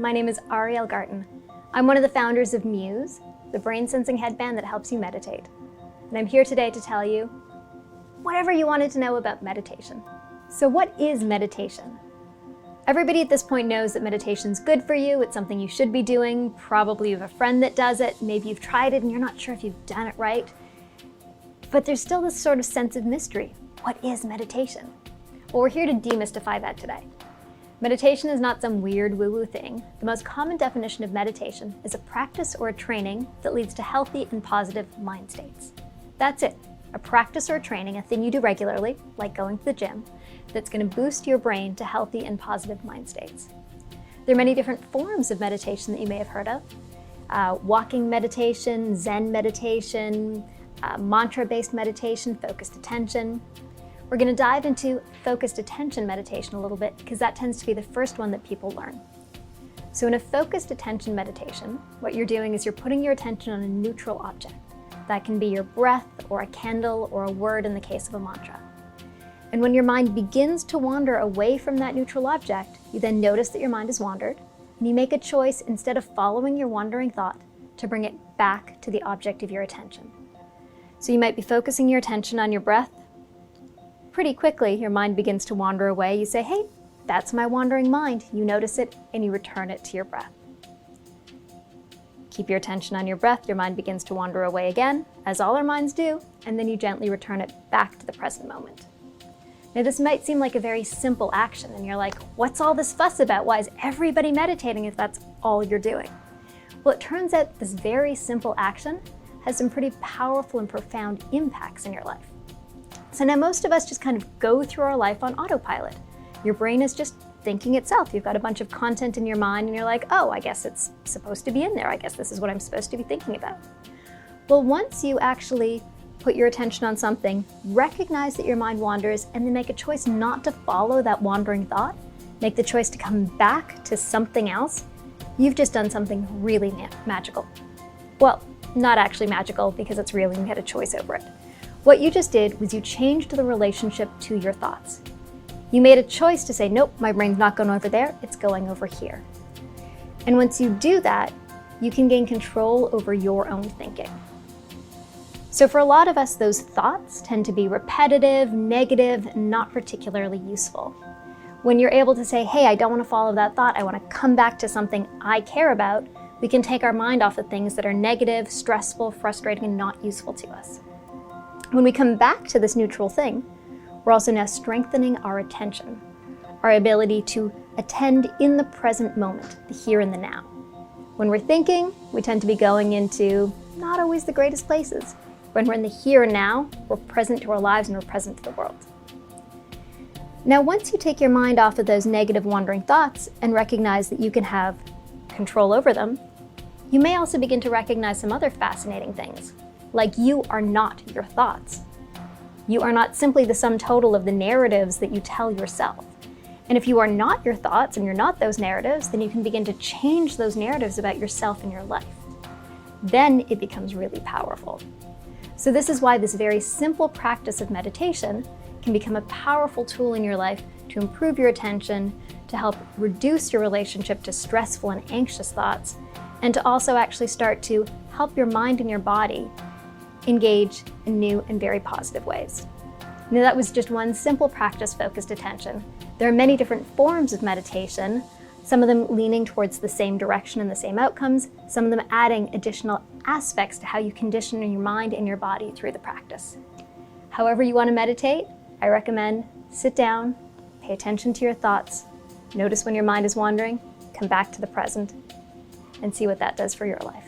my name is Ariel Garten. I'm one of the founders of Muse, the brain-sensing headband that helps you meditate. And I'm here today to tell you whatever you wanted to know about meditation. So what is meditation? Everybody at this point knows that meditation's good for you, it's something you should be doing, probably you have a friend that does it, maybe you've tried it and you're not sure if you've done it right. But there's still this sort of sense of mystery. What is meditation? Well, we're here to demystify that today. Meditation is not some weird woo-woo thing. The most common definition of meditation is a practice or a training that leads to healthy and positive mind states. That's it. A practice or a training, a thing you do regularly, like going to the gym, that's going to boost your brain to healthy and positive mind states. There are many different forms of meditation that you may have heard of. Walking meditation, Zen meditation, mantra-based meditation, focused attention. We're going to dive into focused attention meditation a little bit because that tends to be the first one that people learn. So in a focused attention meditation, what you're doing is you're putting your attention on a neutral object. That can be your breath or a candle or a word in the case of a mantra. And when your mind begins to wander away from that neutral object, you then notice that your mind has wandered, and you make a choice, instead of following your wandering thought, to bring it back to the object of your attention. So you might be focusing your attention on your breath. Pretty quickly, your mind begins to wander away. You say, hey, that's my wandering mind. You notice it, and you return it to your breath. Keep your attention on your breath. Your mind begins to wander away again, as all our minds do, and then you gently return it back to the present moment. Now, this might seem like a very simple action, and you're like, what's all this fuss about? Why is everybody meditating if that's all you're doing? Well, it turns out this very simple action has some pretty powerful and profound impacts in your life. So now most of us just kind of go through our life on autopilot. Your brain is just thinking itself. You've got a bunch of content in your mind and you're like, oh, I guess it's supposed to be in there. I guess this is what I'm supposed to be thinking about. Well, once you actually put your attention on something, recognize that your mind wanders, and then make a choice not to follow that wandering thought, make the choice to come back to something else, you've just done something really magical. Well, not actually magical because it's real and you had a choice over it. What you just did was you changed the relationship to your thoughts. You made a choice to say, nope, my brain's not going over there, it's going over here. And once you do that, you can gain control over your own thinking. So for a lot of us, those thoughts tend to be repetitive, negative, not particularly useful. When you're able to say, hey, I don't want to follow that thought, I want to come back to something I care about, we can take our mind off of things that are negative, stressful, frustrating, and not useful to us. When we come back to this neutral thing, we're also now strengthening our attention, our ability to attend in the present moment, the here and the now. When we're thinking, we tend to be going into not always the greatest places. When we're in the here and now, we're present to our lives and we're present to the world. Now, once you take your mind off of those negative wandering thoughts and recognize that you can have control over them, you may also begin to recognize some other fascinating things. Like, you are not your thoughts. You are not simply the sum total of the narratives that you tell yourself. And if you are not your thoughts and you're not those narratives, then you can begin to change those narratives about yourself and your life. Then it becomes really powerful. So this is why this very simple practice of meditation can become a powerful tool in your life to improve your attention, to help reduce your relationship to stressful and anxious thoughts, and to also actually start to help your mind and your body engage in new and very positive ways. Now, that was just one simple practice, focused attention. There are many different forms of meditation, some of them leaning towards the same direction and the same outcomes, some of them adding additional aspects to how you condition your mind and your body through the practice. However you want to meditate, I recommend sit down, pay attention to your thoughts, notice when your mind is wandering, come back to the present, and see what that does for your life.